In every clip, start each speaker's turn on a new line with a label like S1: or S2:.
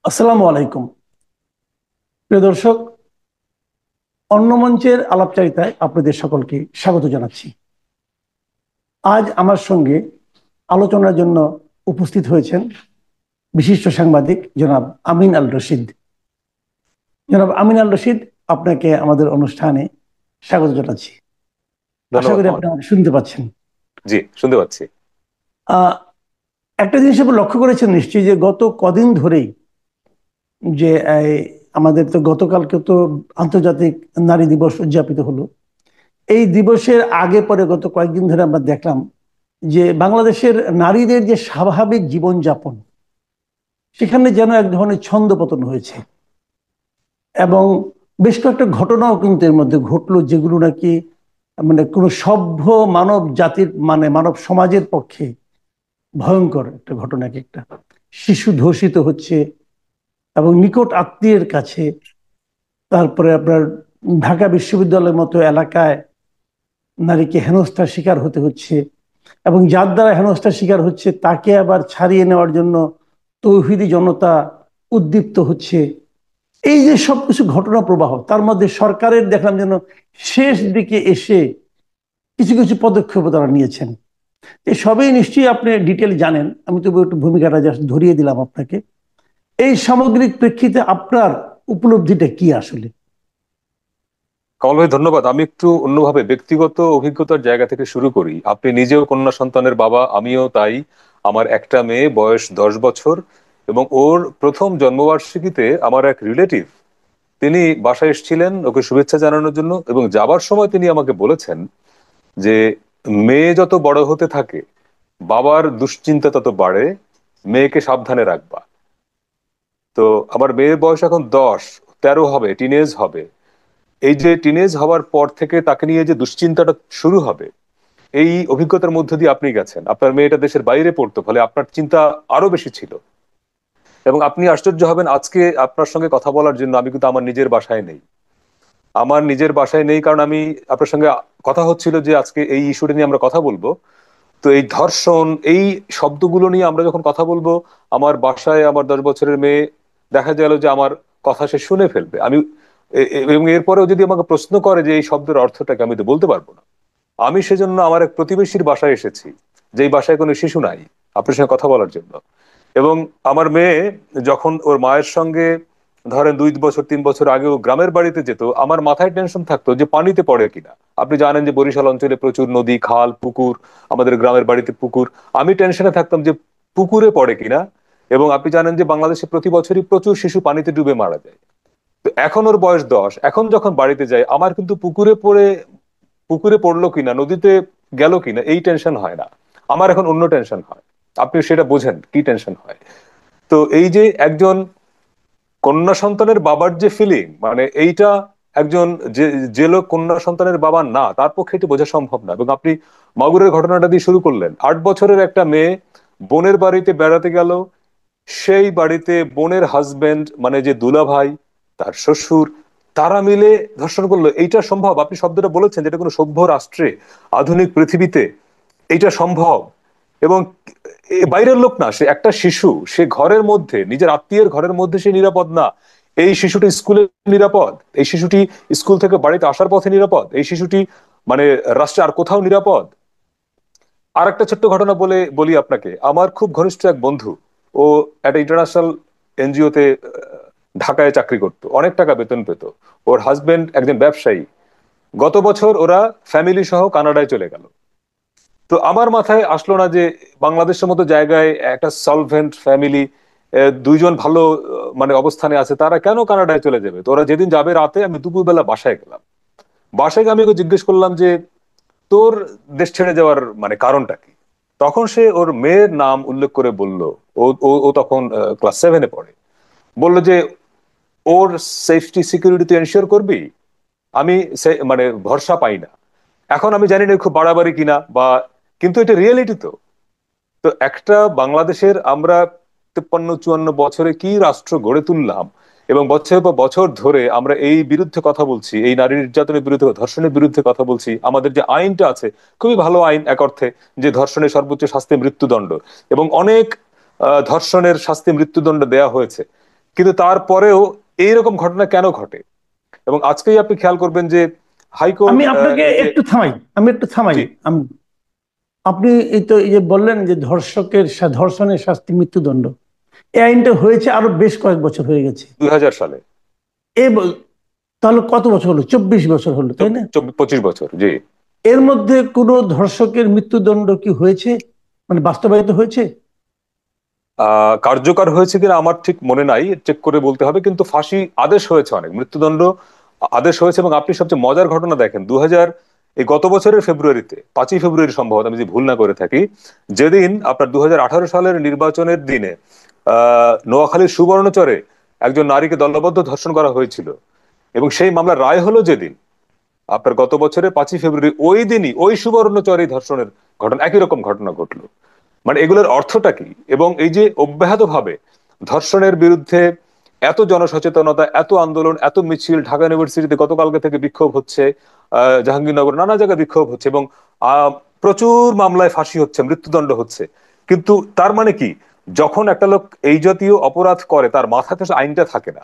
S1: আসসালামু আলাইকুম। প্রিয় দর্শক, অন্য মঞ্চের আলাপচারিতায় আপনাদের সকলকে স্বাগত জানাচ্ছি। আজ আমার সঙ্গে আলোচনার জন্য উপস্থিত হয়েছেন বিশিষ্ট সাংবাদিক জনাব আমিন আল রশিদ। জনাব আমিন আল রশিদ, আপনাকে আমাদের অনুষ্ঠানে স্বাগত জানাচ্ছি। আশা
S2: ধন্যবাদ
S1: করি
S2: মামুন।
S1: আপনি আমাকে শুনতে পাচ্ছেন।
S2: জি, শুনতে পাচ্ছি।
S1: আহ, একটা জিনিস আপনি লক্ষ্য করেছেন নিশ্চয়ই, যে গত কদিন ধরেই যে আমাদের তো গতকালকে তো আন্তর্জাতিক নারী দিবস উদযাপিত হলো। এই দিবসের আগে পরে গত কয়েকদিন ধরে আমরা দেখলাম যে বাংলাদেশের নারীদের যে স্বাভাবিক জীবনযাপন, সেখানে যেন এক ধরনের ছন্দপতন হয়েছে। এবং বেশ কয়েকটা ঘটনাও কিন্তু এর মধ্যে ঘটলো, যেগুলো নাকি মানে কোনো সভ্য মানব জাতির মানে মানব সমাজের পক্ষে ভয়ঙ্কর একটা ঘটনা। এক একটা শিশু ধর্ষিত হচ্ছে এবং নিকট আত্মীয়ের কাছে। তারপরে আপনার ঢাকা বিশ্ববিদ্যালয়ের মতো এলাকায় নারীকে হেনস্থার শিকার হতে হচ্ছে, এবং যার দ্বারা হেনস্থার শিকার হচ্ছে তাকে আবার ছাড়িয়ে নেওয়ার জন্য তৌহিদি জনতা উদ্দীপ্ত হচ্ছে। এই যে সবকিছু ঘটনা প্রবাহ, তার মধ্যে সরকারের দেখলাম যেন শেষ দিকে এসে কিছু কিছু পদক্ষেপ তারা নিয়েছেন। এই সবই নিশ্চয়ই আপনি ডিটেল জানেন, আমি তবু একটু ভূমিকাটা জাস্ট ধরিয়ে দিলাম আপনাকে। এই সামগ্রিক প্রেক্ষিতে আপনার উপলব্ধিটা কি আসলে?
S2: কমল ভাই, ধন্যবাদ। আমি একটু অন্যভাবে ব্যক্তিগত অভিজ্ঞতার জায়গা থেকে শুরু করি। আপনি নিজেও কন্যা সন্তানের বাবা, আমিও তাই। আমার একটা মেয়ে, বয়স 10 বছর, এবং ওর প্রথম জন্মবার্ষিকীতে আমার এক রিলেটিভ তিনি বাসায় এসেছিলেন ওকে শুভেচ্ছা জানানোর জন্য, এবং যাবার সময় তিনি আমাকে বলেছেন যে মেয়ে যত বড় হতে থাকে বাবার দুশ্চিন্তা তত বাড়ে, মেয়েকে সাবধানে রাখবা। তো আমার মেয়ের বয়স এখন 10, 13 হবে, টিনেজ হবে। এই যে টিনেজ হওয়ার পর থেকে তাকে নিয়ে যে দুশ্চিন্তাটা শুরু হবে, এই অভিজ্ঞতার মধ্যে দিয়ে আপনি গেছেন। আপনার মেয়েটা দেশের বাইরে পড়তো, ফলে আপনার চিন্তা আরো বেশি ছিল। এবং আপনি আশ্চর্য হবেন, আজকে আপনার সঙ্গে কথা বলার জন্য আমি কিন্তু আমার নিজের বাসায় নেই। আমার নিজের বাসায় নেই কারণ আমি আপনার সঙ্গে কথা হচ্ছিল যে আজকে এই ইস্যুটা নিয়ে আমরা কথা বলবো। তো এই ধর্ষণ, এই শব্দগুলো নিয়ে আমরা যখন কথা বলবো, আমার বাসায় আমার 10 বছরের মেয়ে দেখা গেল যে আমার কথা সে শুনে ফেলবে। আমি এবং এরপরেও যদি আমাকে প্রশ্ন করে যে এই শব্দের অর্থটাকে, আমি তো বলতে পারবো না। আমি সেজন্য আমার এক প্রতিবেশীর বাসায় এসেছি, যেই বাসায় কোনো শিশু নাই, আপনার সঙ্গে কথা বলার জন্য। এবং আমার মেয়ে যখন ওর মায়ের সঙ্গে ধরেন 2 বছর 3 বছর আগে ও গ্রামের বাড়িতে যেত, আমার মাথায় টেনশন থাকতো যে পানিতে পড়ে কিনা। আপনি জানেন যে বরিশাল অঞ্চলে প্রচুর নদী, খাল, পুকুর, আমাদের গ্রামের বাড়িতে পুকুর। আমি টেনশনে থাকতাম যে পুকুরে পড়ে কিনা। এবং আপনি জানেন যে বাংলাদেশে প্রতি বছরই প্রচুর শিশু পানিতে ডুবে মারা যায়। তো এখন ওর বয়স 10, এখন যখন বাড়িতে যায় আমার কিন্তু পুকুরে পড়লো কিনা, নদীতে গেল কিনা এই টেনশন হয় না। আমার এখন অন্য টেনশন হয়। আপনি সেটা বোঝেন কি টেনশন হয়। তো এই যে একজন কন্যা সন্তানের বাবার যে ফিলিং, মানে এইটা একজন যে যে লোক কন্যা সন্তানের বাবা না, তার পক্ষে এটি বোঝা সম্ভব না। এবং আপনি মাগুরের ঘটনাটা দিয়ে শুরু করলেন। 8 বছরের একটা মেয়ে বোনের বাড়িতে বেড়াতে গেল, সেই বাড়িতে বোনের হাজবেন্ড মানে যে দুলা ভাই, তার শ্বশুর, তারা মিলে ধর্ষণ করলো। এইটা সম্ভব? আপনি শব্দটা বলেছেন, যেটা কোনো সভ্য রাষ্ট্রে, আধুনিক পৃথিবীতে এইটা সম্ভব? এবং বাইরের লোক না, সে একটা শিশু, সে ঘরের মধ্যে, নিজের আত্মীয়ের ঘরের মধ্যে সে নিরাপদ না। এই শিশুটি স্কুলে নিরাপদ? এই শিশুটি স্কুল থেকে বাড়িতে আসার পথে নিরাপদ? এই শিশুটি মানে রাষ্ট্রে আর কোথাও নিরাপদ? আর একটা ছোট্ট ঘটনা বলে বলি আপনাকে। আমার খুব ঘনিষ্ঠ এক বন্ধু, ও একটা ইন্টারন্যাশনাল এনজিওতে ঢাকায় চাকরি করতো, অনেক টাকা বেতন পেত। ওর হাজবেন্ড একজন ব্যবসায়ী। গত বছর ওরা ফ্যামিলি সহ কানাডায় চলে গেল। তো আমার মাথায় আসলো না যে বাংলাদেশের মতো জায়গায় একটা সলভেন্ট ফ্যামিলি, দুইজন ভালো মানে অবস্থানে আছে, তারা কেন কানাডায় চলে যাবে? তো ওরা যেদিন যাবে রাতে, আমি দুপুরবেলা বাসায় গেলাম। বাসায় গিয়ে আমি ওকে জিজ্ঞেস করলাম যে তোর দেশ ছেড়ে যাওয়ার মানে কারণটা কি? তখন সে ওর মেয়ের নাম উল্লেখ করে বলল। ও ও ও তখন ক্লাস 7-এ পড়ে। বলল যে ওর সেফটি সিকিউরিটি তুই এনশিওর করবি। আমি মানে ভরসা পাই না। এখন আমি জানি না খুব বাড়াবাড়ি কিনা বা, কিন্তু এটা রিয়েলিটি। তো তো একটা বাংলাদেশের আমরা 53-54 বছরে কি রাষ্ট্র গড়ে তুললাম, এবং বছর পর বছর ধরে আমরা এই বিরুদ্ধে কথা বলছি, এই নারী নির্যাতনের বিরুদ্ধে, ধর্ষণের বিরুদ্ধে কথা বলছি। আমাদের যে আইনটা আছে খুবই ভালো আইন এক অর্থে, যে ধর্ষণের সর্বোচ্চ শাস্তি মৃত্যুদণ্ড, এবং অনেক ধর্ষণের শাস্তি মৃত্যুদণ্ড দেয়া হয়েছে। কিন্তু তারপরেও এইরকম ঘটনা কেন ঘটে? এবং আজকেই আপনি খেয়াল করবেন যে হাইকোর্ট
S1: আমি আপনাকে
S2: এই যে,
S1: একটু থামাই, আমি একটু থামাই।
S2: জি,
S1: আপনি এই যে বললেন যে ধর্ষণের শাস্তি মৃত্যুদণ্ড, এই আইনটা হয়েছে আরো বেশ কয়েক বছর হয়ে গেছে।
S2: 2000 সালে।
S1: এ তাহলে কত বছর হলো? 24 বছর হলো, তাই না?
S2: 25 বছর, জি।
S1: এর মধ্যে কোনো ধর্ষকের মৃত্যুদণ্ড কি হয়েছে, মানে বাস্তবায়িত হয়েছে?
S2: কার্যকর হয়েছে কিনা আমার ঠিক মনে নাই, চেক করে বলতে হবে, কিন্তু ফাঁসি আদেশ হয়েছে, অনেক মৃত্যুদণ্ড আদেশ হয়েছে। এবং আপনি সবচেয়ে মজার ঘটনা দেখেন, এই গত বছরের ফেব্রুয়ারিতে, 5ই ফেব্রুয়ারি সম্ভবত, আমি যদি ভুল না করে থাকি, যেদিন আপনার 2018 সালের নির্বাচনের দিনে নোয়াখালীর সুবর্ণচরে একজন নারীকে দলবদ্ধ ধর্ষণ করা হয়েছিল, এবং সেই মামলার রায় হলো যেদিন, আপনার গত বছরের 5ই ফেব্রুয়ারি, ওই দিনই ওই সুবর্ণচরে ধর্ষণের ঘটনা, একই রকম ঘটনা ঘটলো। মানে এগুলোর অর্থটা কি? এবং এই যে অব্যাহতভাবে ধর্ষণের বিরুদ্ধে এত জনসচেতনতা, এত আন্দোলন, এত মিছিল, ঢাকা ইউনিভার্সিটিতে গতকালকে থেকে বিক্ষোভ হচ্ছে, জাহাঙ্গীরনগর নানা জায়গায় বিক্ষোভ হচ্ছে, এবং আহ, প্রচুর মামলায় ফাঁসি হচ্ছে, মৃত্যুদণ্ড হচ্ছে। কিন্তু তার মানে কি, যখন একটা লোক এই জাতীয় অপরাধ করে, তার মাথাতে সে আইনটা থাকে না,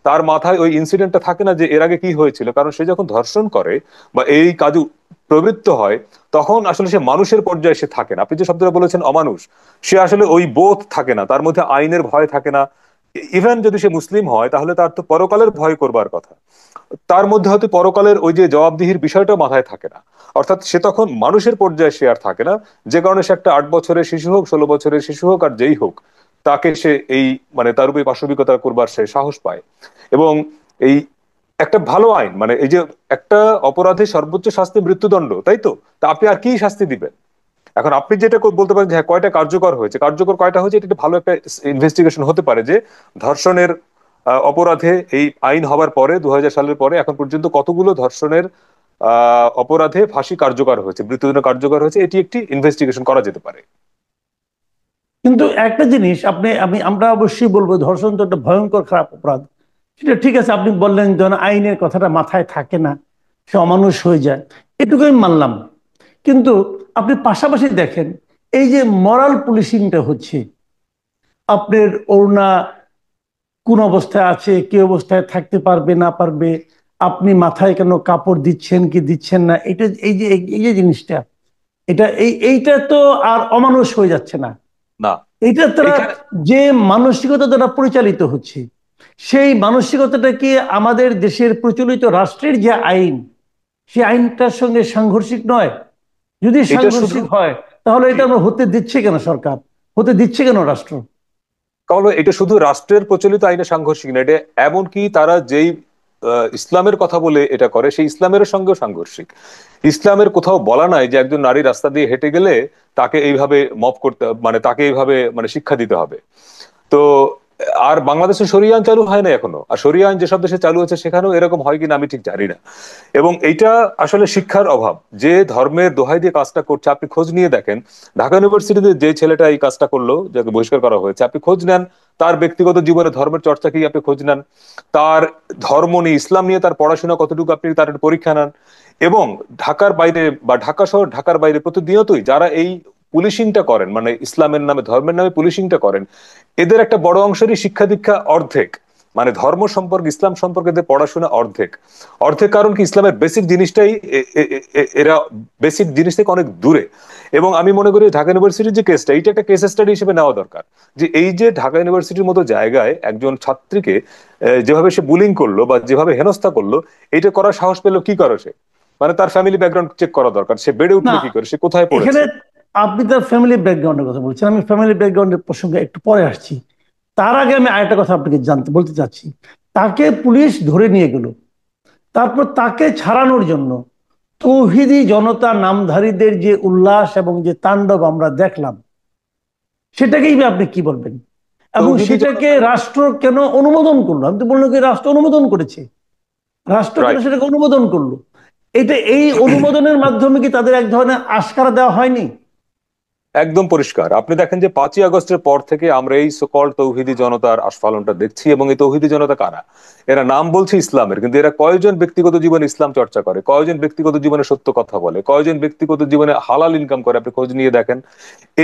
S2: তার মাথায় ওই ইনসিডেন্টটা থাকে না যে এর আগে কি হয়েছিল। কারণ সে যখন ধর্ষণ করে বা এই কাজে প্রবৃত্ত হয়, তখন আসলে সে মানুষের পর্যায়ে সে থাকে না। আপনি যে শব্দটা বলেছেন অমানুষ, সে আসলে ওই বোধ থাকে না, তার মধ্যে আইনের ভয় থাকে না। ইভেন যদি সে মুসলিম হয়, তাহলে তার তো পরকালের ভয় করবার কথা, তার মধ্যে হয়তো পরকালের ওই যে জবাবদিহির বিষয়টা মাথায় থাকে না। অর্থাৎ সে তখন মানুষের পর্যায়ে সে আর থাকে না, যে কারণে সে একটা 8 বছরের শিশু হোক, 16 বছরের শিশু হোক, আর যেই হোক, তাকে সে এই, মানে তার উপরে পাশবিকতা করবার সে সাহস পায়। এবং এই একটা ভালো আইন, মানে এই যে একটা অপরাধের সর্বোচ্চ শাস্তি মৃত্যুদণ্ড, তাই তো? তা আপনি আর কি শাস্তি দিবেন? এখন আপনি যেটা বলতে পারেন যে হ্যাঁ, কয়টা কার্যকর হয়েছে, কার্যকর কয়টা হয়েছে, এটা একটা ভালো একটা ইনভেস্টিগেশন হতে পারে যে ধর্ষণের অপরাধে এই আইন হবার পরে, 2000 সালের পরে এখন পর্যন্ত কতগুলো ধর্ষণের অপরাধে ফাঁসি কার্যকর হয়েছে, মৃত্যুদণ্ড কার্যকর হয়েছে, এটি একটি ইনভেস্টিগেশন করা যেতে পারে।
S1: কিন্তু একটা জিনিস আমরা অবশ্যই বলবো, ধর্ষণ তো একটা ভয়ঙ্কর খারাপ অপরাধ। সেটা ঠিক আছে, আপনি বললেন যখন আইনের কথাটা মাথায় থাকে না, সে অমানুষ হয়ে যায়, এটুকু আমি মানলাম। কিন্তু আপনি পাশাপাশি দেখেন, এই যে মরাল পুলিশিংটা হচ্ছে, আপনার ওড়না কোন অবস্থায় আছে, কি অবস্থায় থাকতে পারবে না পারবে, আপনি মাথায় কেন কাপড় দিচ্ছেন কি দিচ্ছেন না, এটা এই যে জিনিসটা, এইটা তো আর অমানুষ হয়ে যাচ্ছে না।
S2: না,
S1: এইটা তারা,
S2: এখানে
S1: যে মানসিকতা দ্বারা পরিচালিত হচ্ছে, সেই মানসিকতাটা কি আমাদের দেশের প্রচলিত রাষ্ট্রের যে আইন, সেই আইনটার সঙ্গে সাংঘর্ষিক নয়? যদি
S2: এটা শুধু,
S1: সাংঘর্ষিক হয়, তাহলে এটা আমরা হতে দিচ্ছে কেন সরকার, হতে দিচ্ছে কেন রাষ্ট্র?
S2: কারণ এটা শুধু রাষ্ট্রের প্রচলিত আইনে সাংঘর্ষিক না, এটা এমনকি তারা যেই ইসলামের কথা বলে এটা করে, সেই ইসলামের সঙ্গেও সাংঘর্ষিক। ইসলামের কোথাও বলা নাই যে একজন নারী রাস্তা দিয়ে হেঁটে গেলে তাকে এইভাবে মপ করতে, মানে তাকে এইভাবে মানে শিক্ষা দিতে হবে। তো আর বাংলাদেশে শরিয়া আইন চালু হয় না এখনো, আর শরিয়া আইন যেসব দেশে চালু হচ্ছে সেখানেও এরকম হয় কিনা আমি ঠিক জানি না। এবং এইটা আসলে শিক্ষার অভাব, যে ধর্মের দোহাই দিয়ে কাজটা করছে। আপনি খোঁজ নিয়ে দেখেন, ঢাকা ইউনিভার্সিটিতে যে ছেলেটা এই কাজটা করলো, যাকে বহিষ্কার করা হয়েছে, আপনি খোঁজ নেন তার ব্যক্তিগত জীবনে ধর্মের চর্চা কি, আপনি খোঁজ নেন তার ধর্ম নিয়ে, ইসলাম নিয়ে তার পড়াশোনা কতটুকু, আপনি তার একটা পরীক্ষা নেন। এবং ঢাকার বাইরে বা ঢাকা শহর, ঢাকার বাইরে প্রতিনিয়তই যারা এই পুলিশিংটা করেন, মানে ইসলামের নামে, ধর্মের নামে পুলিশিংটা করেন, এদের একটা বড় অংশেরই শিক্ষা দীক্ষা অর্ধেক, মানে ধর্ম সম্পর্কে, ইসলাম সম্পর্কে এদের পড়াশোনা অর্ধেক। অর্ধেক কারণ কি, ইসলামের বেসিক জিনিসটাই এরা বেসিক জিনিস থেকে অনেক দূরে। এবং আমি মনে করি ঢাকা ইউনিভার্সিটির যে কেসটা, এইটা একটা কেস স্টাডি হিসেবে নেওয়া দরকার। যে এই যে ঢাকা ইউনিভার্সিটির মতো জায়গায় একজন ছাত্রীকে যেভাবে সে বুলিং করলো বা যেভাবে হেনস্থা করলো, এটা করার সাহস পেলো কি করে সে? মানে তার ফ্যামিলি ব্যাকগ্রাউন্ড চেক করা দরকার, সে বেড়ে
S1: না,
S2: উঠলো কি করে, সে কোথায়
S1: এখানে
S2: পড়েছে।
S1: আপনি তার ফ্যামিলি ব্যাকগ্রাউন্ডের কথা বলছেন, আমি ফ্যামিলি ব্যাকগ্রাউন্ডের প্রসঙ্গে একটু পরে আসছি। তার আগে আমি আরেকটা কথা আপনাকে বলতে চাচ্ছি। তাকে পুলিশ ধরে নিয়ে গেল, তারপর তাকে ছাড়ানোর জন্য তৌহিদি জনতা নামধারীদের যে উল্লাস এবং যে তাণ্ডব আমরা দেখলাম, সেটাকেই বা আপনি কি বলবেন? এবং
S2: তৌহিদি
S1: সেটাকে
S2: জনতা,
S1: রাষ্ট্র কেন অনুমোদন করলো? আমি তো বললাম কি রাষ্ট্র অনুমোদন করেছে, রাষ্ট্র কেন
S2: রাইট,
S1: সেটাকে অনুমোদন করলো? এই অনুমোদনের মাধ্যমে কি তাদের এক ধরনের আস্কারা দেওয়া হয়নি?
S2: একদম পরিষ্কার। আপনি দেখেন যে 5ই আগস্টের পর থেকে আমরা এই সকল তৌহিদি জনতার আস্ফালনটা দেখছি। এবং এই তৌহিদি জনতা কারা? এরা নাম বলছে ইসলামের, কিন্তু এরা কয়জন ব্যক্তিগত জীবনে ইসলাম চর্চা করে, কয়জন ব্যক্তিগত জীবনে সত্য কথা বলে, কয়জন ব্যক্তিগত জীবনে হালাল ইনকাম করে? আপনি খোঁজ নিয়ে দেখেন।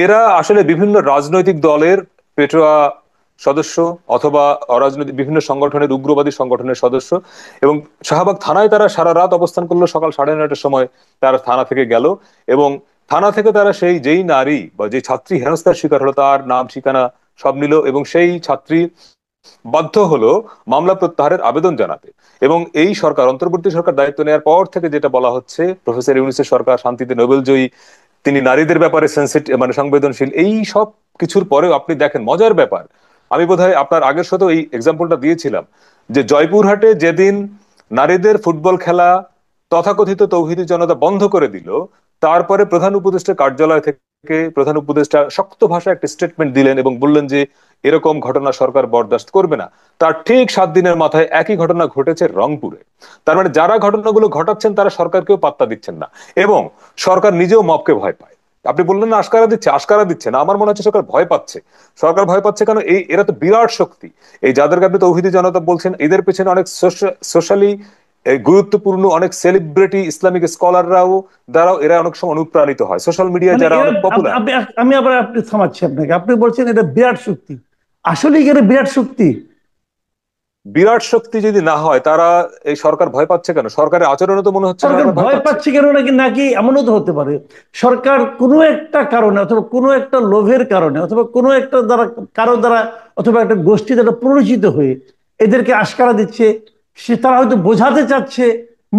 S2: এরা আসলে বিভিন্ন রাজনৈতিক দলের পেটোয়া সদস্য অথবা অরাজনৈতিক বিভিন্ন সংগঠনের, উগ্রবাদী সংগঠনের সদস্য। এবং শাহবাগ থানায় তারা সারা রাত অবস্থান করলো, সকাল 9:30টার সময় তারা থানা থেকে গেল। এবং থানা থেকে তারা যেই নারী বা যে ছাত্রী হেনস্থার শিকার হলো তার নাম ঠিকানা সব নিল, এবং সেই ছাত্রী বাধ্য হলো মামলা প্রত্যাহারের আবেদন জানাতে। এবং এই সরকার, অন্তর্বর্তী সরকার দায়িত্ব নেওয়ার পর থেকে যেটা বলা হচ্ছে, প্রফেসর ইউনূসের সরকার, শান্তিতে নোবেল জয়ী, তিনি নারীদের ব্যাপারে সেনসিটিভ, মানে সংবেদনশীল, এই সব কিছুর পরেও আপনি দেখেন মজার ব্যাপার, আমি বোধহয় আপনার আগের সাথে এই এক্সাম্পলটা দিয়েছিলাম, যে জয়পুরহাটে যেদিন নারীদের ফুটবল খেলা তথাকথিত তৌহিদি জনতা বন্ধ করে দিল, তারপরে প্রধান উপদেষ্টার কার্যালয় থেকে প্রধান উপদেষ্টা শক্ত ভাষায় একটা স্টেটমেন্ট দিলেন এবং বললেন যে এরকম ঘটনা সরকার বরদাস্ত করবে না। তার ঠিক 7 দিনের মাথায় একই ঘটনা ঘটেছে রংপুরে। তার মানে যারা ঘটনাগুলো ঘটাচ্ছেন তারা সরকারকেও পাত্তা দিচ্ছেন না, এবং সরকার নিজেও মবকে ভয় পায়। আপনি বললেন না আশকারা দিচ্ছে, আশকারা দিচ্ছে না, আমার মনে হচ্ছে সরকার ভয় পাচ্ছে। সরকার ভয় পাচ্ছে কেন? এরা তো বিরাট শক্তি। এই যাদেরকে আপনি তৌহিদি জনতা বলছেন, এদের পেছনে অনেক সোশ্যালি গুরুত্বপূর্ণ অনেক সেলিব্রিটি, ইসলামিক স্কলাররাও দ্বারাও এরা অনেক সময় অনুপ্রাণিত হয়, সোশ্যাল মিডিয়ায়
S1: মানে
S2: যারা
S1: এরা
S2: অনেক পপুলার।
S1: আমি আবার আপনি থামাচ্ছি আপনাকে, আপনি বলছেন এটা বিরাট শক্তি, আসলে এখানে বিরাট শক্তি।
S2: বিরাট শক্তি যদি না হয়, তারা এই সরকার ভয় পাচ্ছে কেন? সরকারের আচরণে তো মনে হচ্ছে
S1: সরকার
S2: সরকার ভয়
S1: ভয়
S2: পাচ্ছে।
S1: পাচ্ছে কেন, নাকি নাকি এমনও তো হতে পারে সরকার কোনো একটা কারণে অথবা কোনো একটা লোভের কারণে অথবা কোনো একটা দ্বারা, কারো দ্বারা অথবা একটা গোষ্ঠী দ্বারা প্ররোচিত হয়ে এদেরকে আশকারা দিচ্ছে। তারা হয়তো বোঝাতে চাচ্ছে,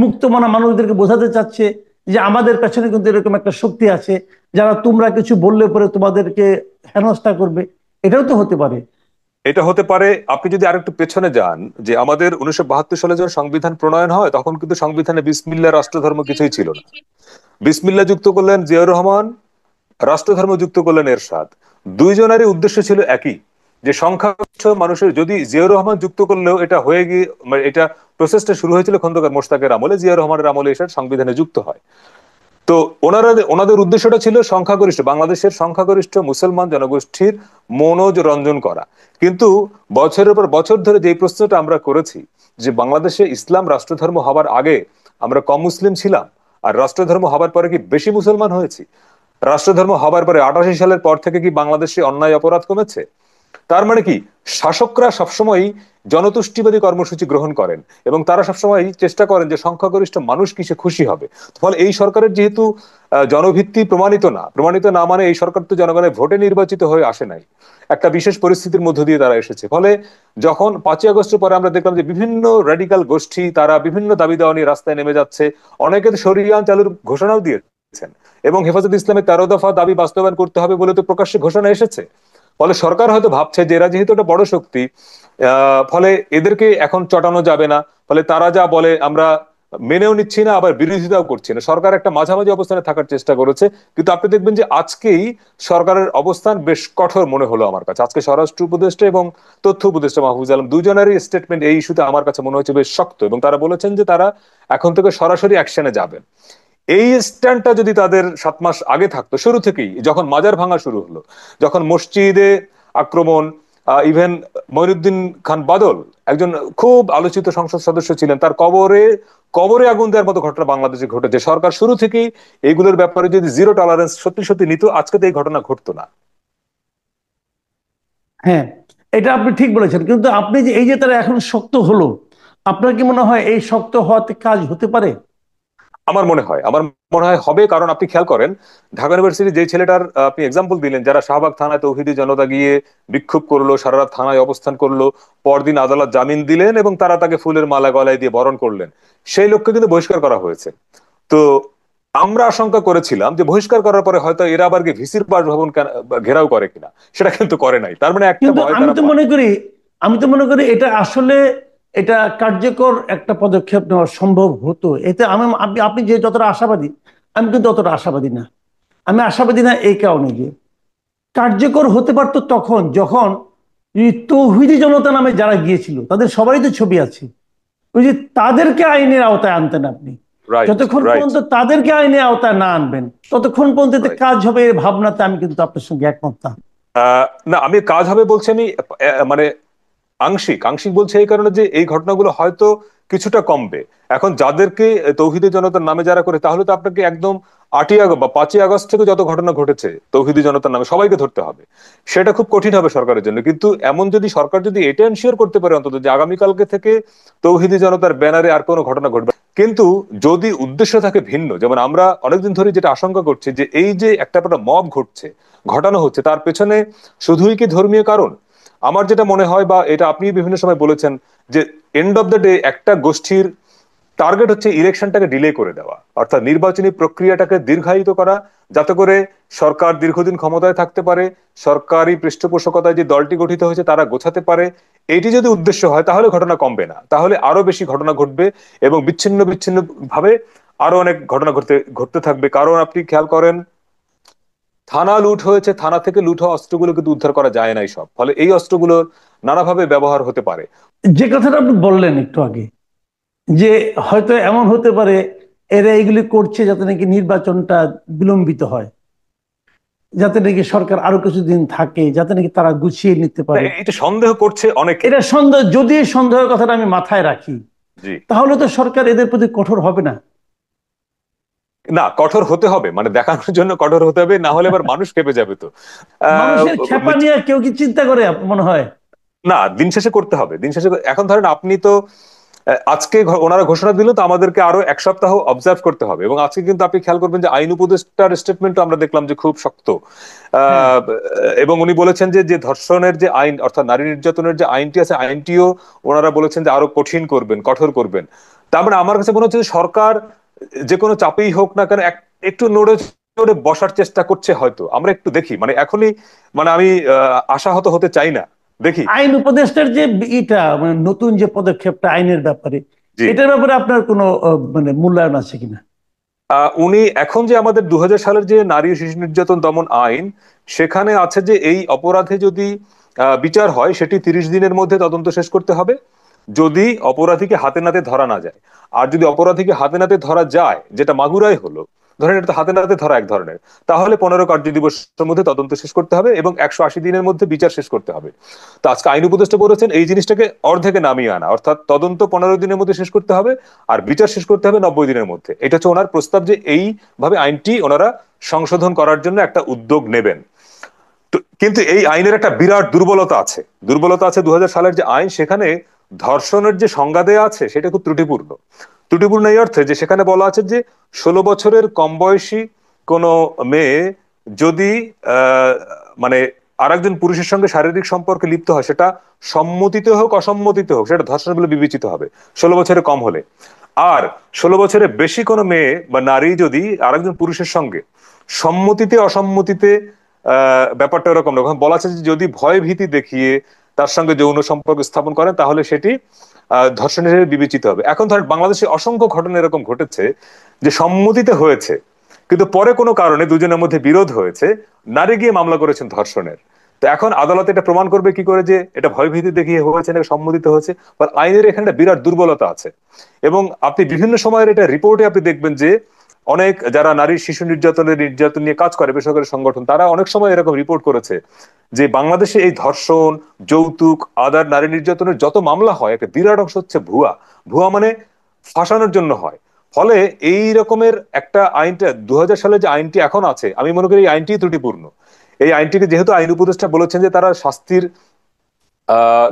S1: মুক্তমনা মানুষদেরকে বোঝাতে চাচ্ছে যে আমাদের পেছনে কিন্তু এরকম একটা শক্তি আছে, যারা তোমরা কিছু বললে পরে তোমাদেরকে হেনস্থা করবে। এটাও তো হতে পারে।
S2: এটা হতে পারে। আপনি যদি আরেকটু পেছনে যান, যে আমাদের 1972 সালে যখন সংবিধান প্রণয়ন হয়, তখন কিন্তু সংবিধানে বিসমিল্লাহ রাষ্ট্রধর্ম কিছুই ছিল না। বিসমিল্লাহ যুক্ত করলেন জিয়াউর রহমান, রাষ্ট্রধর্ম যুক্ত করলেন এরশাদ। দুইজনেরই উদ্দেশ্য ছিল একই, যে সংখ্যাগরিষ্ঠ মানুষের, যদি জিয়াউর রহমান যুক্ত করলেও এটা হয়ে গিয়ে, মানে এটা প্রসেসটা শুরু হয়েছিল খন্দকার মোশতাকের আমলে, জিয়াউর রহমানের আমলে এসে সংবিধানে যুক্ত হয়। তো ওনাদের উদ্দেশ্যটা ছিল সংখ্যাগরিষ্ঠ বাংলাদেশের সংখ্যাগরিষ্ঠ মুসলমান জনগোষ্ঠীর মনোজ রঞ্জন করা। কিন্তু বছরের পর বছর ধরে যে প্রশ্নটা আমরা করেছি, যে বাংলাদেশে ইসলাম রাষ্ট্রধর্ম হবার আগে আমরা কম মুসলিম ছিলাম, আর রাষ্ট্রধর্ম হবার পরে কি বেশি মুসলমান হয়েছি? রাষ্ট্রধর্ম হবার পরে 88 সালের পর থেকে কি বাংলাদেশে অন্যায় অপরাধ কমেছে? তার মানে কি, শাসকরা সবসময় জনতুষ্টিবাদী কর্মসূচি গ্রহণ করেন, এবং তারা সবসময় চেষ্টা করেন যে সংখ্যাগরিষ্ঠ মানুষ কিসে খুশি হবে। ফলে এই সরকারের যেহেতু জনভিত্তি প্রমাণিত না মানে এই সরকার তো জনগণের ভোটে নির্বাচিত হয়ে আসে নাই, একটা বিশেষ পরিস্থিতির মধ্য দিয়ে তারা এসেছে। ফলে যখন 5ই আগস্টের পরে আমরা দেখলাম যে বিভিন্ন র্যাডিক্যাল গোষ্ঠী তারা বিভিন্ন দাবি দাওয়া নিয়ে রাস্তায় নেমে যাচ্ছে, অনেকে তো শরিয়া আইন চালুর ঘোষণাও দিয়েছেন, এবং হেফাজত ইসলামের 13 দফা দাবি বাস্তবায়ন করতে হবে বলে তো প্রকাশ্যে ঘোষণা এসেছে। ফলে সরকার হয়তো ভাবছে যে এরা যেহেতু একটা বড় শক্তি, ফলে এদেরকে এখন চটানো যাবে না। ফলে তারা যা বলে আমরা মেনেও নিচ্ছি না, আবার বিরোধিতাও করছি না। সরকার একটা মাঝামাঝি অবস্থানে থাকার চেষ্টা করেছে। কিন্তু আপনি দেখবেন যে আজকেই সরকারের অবস্থান বেশ কঠোর মনে হলো আমার কাছে। আজকে স্বরাষ্ট্র উপদেষ্টা এবং তথ্য উপদেষ্টা মাহফুজ আলম দুজনেরই স্টেটমেন্ট এই ইস্যুতে আমার কাছে মনে হচ্ছে বেশ শক্ত, এবং তারা বলেছেন যে তারা এখন থেকে সরাসরি অ্যাকশনে যাবেন। এই স্ট্যান্ডটা যদি তাদের 7 মাস আগে থাকতো, শুরু থেকেই যখন মাজার ভাঙা শুরু হলো, যখন মসজিদে আক্রমণ, ইভেন মঈনুদ্দিন খান বাদল একজন খুব আলোচিত সংসদ সদস্য ছিলেন, তার কবরে কবরে আগুন দেওয়ার মতো ঘটনা বাংলাদেশে ঘটেছে, সরকার শুরু থেকেই এইগুলোর ব্যাপারে যদি জিরো টলারেন্স সত্যি সত্যি নিত, আজকে তো এই ঘটনা ঘটতো না।
S1: হ্যাঁ, এটা আপনি ঠিক বলেছেন, কিন্তু আপনি যে এই যে তারা এখন শক্ত হলো, আপনার কি মনে হয় এই শক্ত হওয়াতে কাজ হতে পারে?
S2: আমার মনে হয় হবে। কারণ আপনি খেয়াল করেন, ঢাকা ইউনিভার্সিটি যে ছেলেটার আপনি এক্সাম্পল দিলেন, যারা শাহবাগ থানায় তৌহিদি জনতা গিয়ে বিক্ষোভ করলো, সারা রাত থানায় অবস্থান করলো, পরদিন আদালত জামিন দিলেন এবং তারা তাকে ফুলের মালা গলায় দিয়ে বরণ করলেন, সেই লোককে কিন্তু বহিষ্কার করা হয়েছে। তো আমরা আশঙ্কা করেছিলাম যে বহিষ্কার করার পরে হয়তো এরা আবার গিয়ে ভিসির বাসভবন ঘেরাও করে কিনা, সেটা কিন্তু করে নাই। তার মানে একটা
S1: কিন্তু
S2: ভয়
S1: আমি
S2: তারা
S1: তো
S2: পায়।
S1: মনে করি, এটা আসলে এটা কার্যকর একটা পদক্ষেপ নেওয়া সম্ভব হতো। এতে আপনি আপনি যে যতটা আশাবাদী, আমি কিন্তু অতটা আশাবাদী না। আমি আশাবাদী না এই কারণে যে কার্যকর হতে পারতো তখন যখন এই তৌহিদি জনতা নামে যারা গিয়েছিল তাদের সবারই তো ছবি আছে, ওই যে তাদেরকে আইনের আওতায় আনতেন আপনি।
S2: রাইট,
S1: যতক্ষণ
S2: রাইট,
S1: পর্যন্ত তাদেরকে আইনের আওতায় না আনবেন ততক্ষণ পর্যন্ত এতে
S2: রাইট।
S1: কাজ হবে এর ভাবনাতে আমি কিন্তু আপনার সঙ্গে একমত না।
S2: না, আমি কাজ হবে বলছি, আমি মানে আংশিক আংশিক বলছে এই কারণে যে এই ঘটনাগুলো হয়তো কিছুটা কমবে। এখন যাদেরকে তৌহিদি জনতার নামে যারা করে, তাহলে তো আপনাকে একদম 8ই আগস্ট বা 5ই আগস্ট থেকে যত ঘটনা ঘটেছে তৌহিদি জনতার নামে সবাইকে ধরতে হবে। সেটা খুব কঠিন হবে সরকারের জন্য। কিন্তু এমন যদি সরকার যদি এটা এনশিওর করতে পারে অন্তত যে আগামীকালকে থেকে তৌহিদি জনতার ব্যানারে আর কোনো ঘটনা ঘটবে। কিন্তু যদি উদ্দেশ্য থাকে ভিন্ন, যেমন আমরা অনেকদিন ধরে যেটা আশঙ্কা করছি যে এই যে একটা মব ঘটছে, ঘটানো হচ্ছে, তার পেছনে শুধুই কি ধর্মীয় কারণ? আমার যেটা মনে হয়, বা এটা আপনি বিভিন্ন সময় বলেছেন, যে এন্ড অফ দ্য ডে একটা গোষ্ঠীর টার্গেট হচ্ছে ইলেকশনটাকে ডিলে করে দেওয়া, অর্থাৎ নির্বাচনী প্রক্রিয়াটাকে দীর্ঘায়িত করা, যাতে করে সরকার দীর্ঘদিন ক্ষমতায় থাকতে পারে, সরকারি পৃষ্ঠপোষকতায় যে দলটি গঠিত হয়েছে তারা গোছাতে পারে। এটি যদি উদ্দেশ্য হয় তাহলে ঘটনা কমবে না, তাহলে আরো বেশি ঘটনা ঘটবে এবং বিচ্ছিন্ন বিচ্ছিন্ন ভাবে আরো অনেক ঘটনা ঘটতে ঘটতে থাকবে। কারণ আপনি খেয়াল করেন, থানা লুট হয়েছে, থানা থেকে লুট হওয়া অস্ত্রগুলো কিন্তু উদ্ধার করা যায় নাই সব, ফলে এই অস্ত্রগুলো নানাভাবে ব্যবহার হতে পারে।
S1: যে কথাটা আপনি বললেন একটু আগে, যে হয়তো এমন হতে পারে এরা এগুলি করছে যাতে নাকি নির্বাচনটা বিলম্বিত হয়, যাতে নাকি সরকার আরো কিছুদিন থাকে, যাতে নাকি তারা গুছিয়ে নিতে
S2: না,
S1: পারে।
S2: এটা সন্দেহ করছে অনেকে।
S1: এটা সন্দেহ, যদি এই সন্দেহের কথাটা আমি মাথায় রাখি,
S2: জি।
S1: তাহলে তো সরকার এদের প্রতি কঠোর হবে না।
S2: না, কঠোর হতে হবে, মানে দেখানোর জন্য কঠোর হতে হবে, না হলে আবার মানুষ খেপে যাবে তো। আহ,
S1: মানুষের খেপা নিয়ে কেউ কি চিন্তা করে মনে হয়?
S2: না, দিন শেষে করতে হবে, দিন শেষে। এখন ধরেন আপনি তো আজকে ওনারা ঘোষণা দিল, তো আমাদেরকে আরো 1 সপ্তাহ অবজার্ভ করতে হবে। এবং আজকে কিন্তু আপনি খেয়াল করবেন যে আইন উপদেষ্টার স্টেটমেন্ট আমরা দেখলাম যে খুব শক্ত।
S1: হ্যাঁ।
S2: আহ, এবং উনি বলেছেন যে যে ধর্ষণের যে আইন, অর্থাৎ নারী নির্যাতনের যে আইনটি আছে, আইনটিও ওনারা বলেছেন যে আরো কঠিন করবেন, কঠোর করবেন। তার মানে আমার কাছে মনে হচ্ছে যে সরকার যে কোনো চাপেই হোক না কেন একটু নড়ে চড়ে বসার চেষ্টা করছে। হয়তো আমরা একটু দেখি, মানে এখনই, মানে আমি আশাহত হতে চাই না, দেখি।
S1: আইন উপদেষ্টার যে এটা মানে নতুন যে পদক্ষেপটা আইনের ব্যাপারে,
S2: জি।
S1: এটার ব্যাপারে আপনার কোনো মানে মূল্যায়ন আছে কিনা?
S2: উনি এখন যে আমাদের 2000 সালের যে নারী ও শিশু নির্যাতন দমন আইন, সেখানে আছে যে এই অপরাধে যদি বিচার হয়, সেটি 30 দিনের মধ্যে তদন্ত শেষ করতে হবে, যদি অপরাধীকে হাতে নাতে ধরা না যায়। আর যদি অপরাধীকে হাতে নাতে ধরা যায়, যেটা মাগুরায় হলো, ধরেন এটা তো হাতে নাতে ধরা এক ধরনের, তাহলে 15 কার্য দিবসের মধ্যে তদন্ত শেষ করতে হবে এবং 180 দিনের মধ্যে বিচার শেষ করতে হবে। তো আজকে আইন উপদেষ্টা বলেছেন এই জিনিসটাকে অর্ধেকে নামিয়ে আনা, অর্থাৎ তদন্ত 15 দিনের মধ্যে শেষ করতে হবে আর বিচার শেষ করতে হবে 90 দিনের মধ্যে। এটা হচ্ছে ওনার প্রস্তাব, যে এইভাবে আইনটি ওনারা সংশোধন করার জন্য একটা উদ্যোগ নেবেন। তো কিন্তু এই আইনের একটা বিরাট দুর্বলতা আছে। দুর্বলতা আছে, 2000 সালের যে আইন, সেখানে ধর্ষণের যে সংজ্ঞা দেয়া আছে সেটা খুব ত্রুটিপূর্ণ। ত্রুটিপূর্ণ এই অর্থে যে সেখানে বলা আছে যে 16 বছরের কম বয়সী কোনো মেয়ে যদি আহ মানে আরেকজন পুরুষের সঙ্গে শারীরিক সম্পর্কে লিপ্ত হয়, সেটা সম্মতিতে হোক অসম্মতিতে হোক, সেটা ধর্ষণ বলে বিবেচিত হবে 16 বছরের কম হলে। আর 16 বছরের বেশি কোনো মেয়ে বা নারী যদি আরেকজন পুরুষের সঙ্গে সম্মতিতে অসম্মতিতে, ব্যাপারটা এরকম না, ওখানে বলা আছে যে যদি ভয় ভীতি দেখিয়ে তার সঙ্গে যৌন সম্পর্ক স্থাপন করেন, তাহলে সেটি ধর্ষণ হিসেবে বিবেচিত হবে। এখন ধরেন বাংলাদেশে অসংখ্য ঘটনা এরকম ঘটেছে যে সম্মতিতে হয়েছে, কিন্তু পরে কোনো কারণে দুজনের মধ্যে বিরোধ হয়েছে, নারী গিয়ে মামলা করেছেন ধর্ষণের। তো এখন আদালত এটা প্রমাণ করবে কি করে যে এটা ভয়ভীতি দেখিয়ে হয়েছে নাকি সম্মতিতে হয়েছে? বা আইনের এখানে একটা বিরাট দুর্বলতা আছে। এবং আপনি বিভিন্ন সময়ের এটা রিপোর্টে আপনি দেখবেন যে অনেক যারা নারী শিশু নির্যাতন নিয়ে কাজ করে, বেসরকারি সংগঠন, তারা অনেক সময় এরকম রিপোর্ট করেছে যে বাংলাদেশে এই ধর্ষণ, যৌতুক, আদার নারী নির্যাতনের যত মামলা হয়, একটা বিরাট অংশ হচ্ছে ভুয়া। ভুয়া মানে ফাঁসানোর জন্য হয়। ফলে এই রকমের একটা আইনটা 2000 সালে যে আইনটি এখন আছে, আমি মনে করি এই আইনটি ত্রুটিপূর্ণ। এই আইনটিকে যেহেতু আইন উপদেষ্টা বলেছেন যে তারা শাস্তির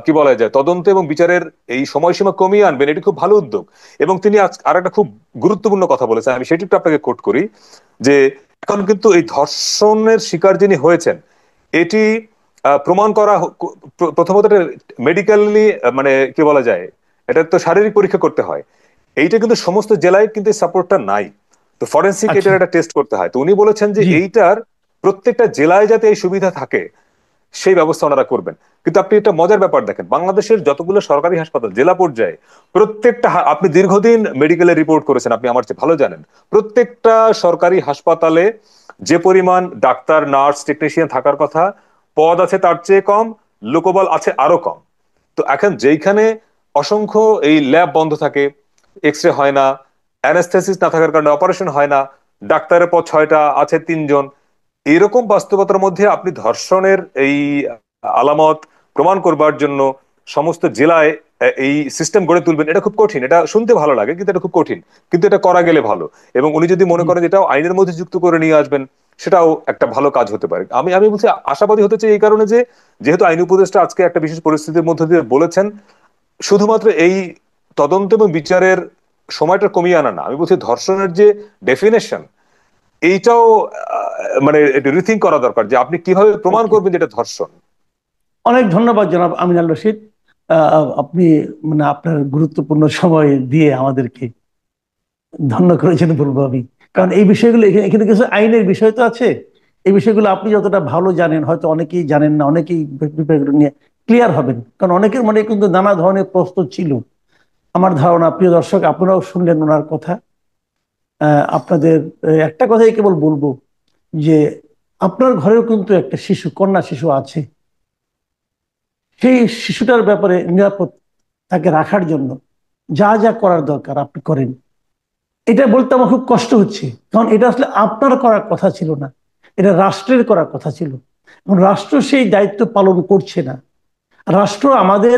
S2: কি বলা যায় তদন্ত এবং বিচারের এই সময়সীমা কমিয়ে আনবেন, এটি খুব ভালো উদ্যোগ। এবং তিনি আর একটা খুব গুরুত্বপূর্ণ কথা বলেছেন, আমি সেটি একটু আপনাকে কোট করি, যে এখন কিন্তু এই ধর্ষণের শিকার যিনি হয়েছেন, এটি প্রমাণ করা প্রথমত মেডিকেলি, মানে কি বলা যায়, এটা তো শারীরিক পরীক্ষা করতে হয়। এইটা কিন্তু সমস্ত জেলায় কিন্তু সাপোর্টটা নাই। তো ফরেন্সিক
S1: আচ্ছা।
S2: এটার একটা টেস্ট করতে হয়। তো উনি বলেছেন যে
S1: জি।
S2: এইটার প্রত্যেকটা জেলায় যাতে এই সুবিধা থাকে, সেই ব্যবস্থা ওনারা করবেন। কিন্তু আপনি একটা মজার ব্যাপার দেখেন, বাংলাদেশের যতগুলো সরকারি হাসপাতাল জেলা পর্যায়ে, প্রত্যেকটা আপনি দীর্ঘদিন মেডিকেলে রিপোর্ট করেছেন, আপনি আমার চেয়ে ভালো জানেন, প্রত্যেকটা সরকারি হাসপাতালে যে পরিমাণ ডাক্তার, নার্স, টেকনিশিয়ান থাকার কথা, পদ আছে তার চেয়ে কম, লোকবল আছে আরো কম। তো এখন যেইখানে অসংখ্য এই ল্যাব বন্ধ থাকে, এক্স রে হয় না, অ্যানাস্থেসিস না থাকার কারণে অপারেশন হয় না, ডাক্তারের পদ 6টা আছে 3 জন, এরকম বাস্তবতার মধ্যে আপনি ধর্ষণের এই আলামত প্রমাণ করবার জন্য সমস্ত জেলায় এই সিস্টেম গড়ে তুলবেন, এটা খুব কঠিন। এটা শুনতে ভালো লাগে কিন্তু এটা খুব কঠিন, কিন্তু এটা করা গেলে ভালো। এবং উনি যদি মনে
S1: জি।
S2: করেন এটাও আইনের মধ্যে যুক্ত করে নিয়ে আসবেন, সেটাও একটা ভালো কাজ হতে পারে। আমি আমি বলছি আশাবাদী হতে চাই এই কারণে যে, যেহেতু আইন উপদেষ্টা আজকে একটা বিশেষ পরিস্থিতির মধ্যে দিয়ে বলেছেন, শুধুমাত্র এই তদন্ত এবং বিচারের সময়টা কমিয়ে আনা না, আমি বলছি ধর্ষণের যে ডেফিনেশন, এইটাও মানে রিথিঙ্ক করা দরকার, যে আপনি কিভাবে প্রমাণ
S1: ওকে,
S2: করবেন যে এটা ধর্ষণ।
S1: অনেক ধন্যবাদ জনাব আমিনুল রশিদ। আপনি মানে আপনার গুরুত্বপূর্ণ সময় দিয়ে আমাদেরকে ধন্য করেছেন বলবো আমি। কারণ এই বিষয়গুলো এখানে এখানে কিছু আইনের বিষয় তো আছে। এই বিষয়গুলো আপনি যতটা ভালো জানেন, হয়তো অনেকেই জানেন না, অনেকেই বিষয়গুলো নিয়ে ক্লিয়ার হবেন, কারণ অনেকের মনে কিন্তু নানা ধরনের প্রশ্ন ছিল। আমার ধারণা, প্রিয় দর্শক, আপনারাও শুনলেন ওনার কথা। আপনাদের একটা কথাই কেবল বলবো যে আপনার ঘরেও কিন্তু একটা শিশু, কন্যা শিশু আছে। সেই শিশুটার ব্যাপারে নিরাপদ তাকে রাখার জন্য যা যা করার দরকার আপনি করেন। এটা বলতে আমার খুব কষ্ট হচ্ছে, কারণ এটা আসলে আপনার করার কথা ছিল না, এটা রাষ্ট্রের করার কথা ছিল। এবং রাষ্ট্র সেই দায়িত্ব পালন করছে না। রাষ্ট্র আমাদের,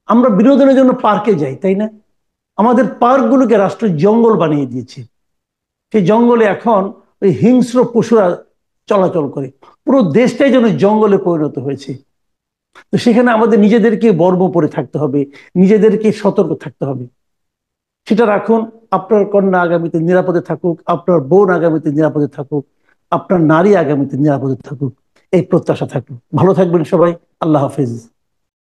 S1: আমরা বিনোদনের জন্য পার্কে যাই, তাই না? আমাদের পার্কগুলোকে রাষ্ট্র জঙ্গল বানিয়ে দিয়েছে। সেই জঙ্গলে এখন ওই হিংস্র পশুরা চলাচল করে। পুরো দেশটাই যেন জঙ্গলে পরিণত হয়েছে। তো সেখানে আমাদের নিজেদেরকে বর্ম পরে থাকতে হবে, নিজেদেরকে সতর্ক থাকতে হবে। সেটা রাখুন। আপনার কন্যা আগামীতে নিরাপদে থাকুক, আপনার বোন আগামীতে নিরাপদে থাকুক, আপনার নারী আগামীতে নিরাপদে থাকুক, এই প্রত্যাশা থাকুক। ভালো থাকবেন সবাই। আল্লাহ হাফেজ।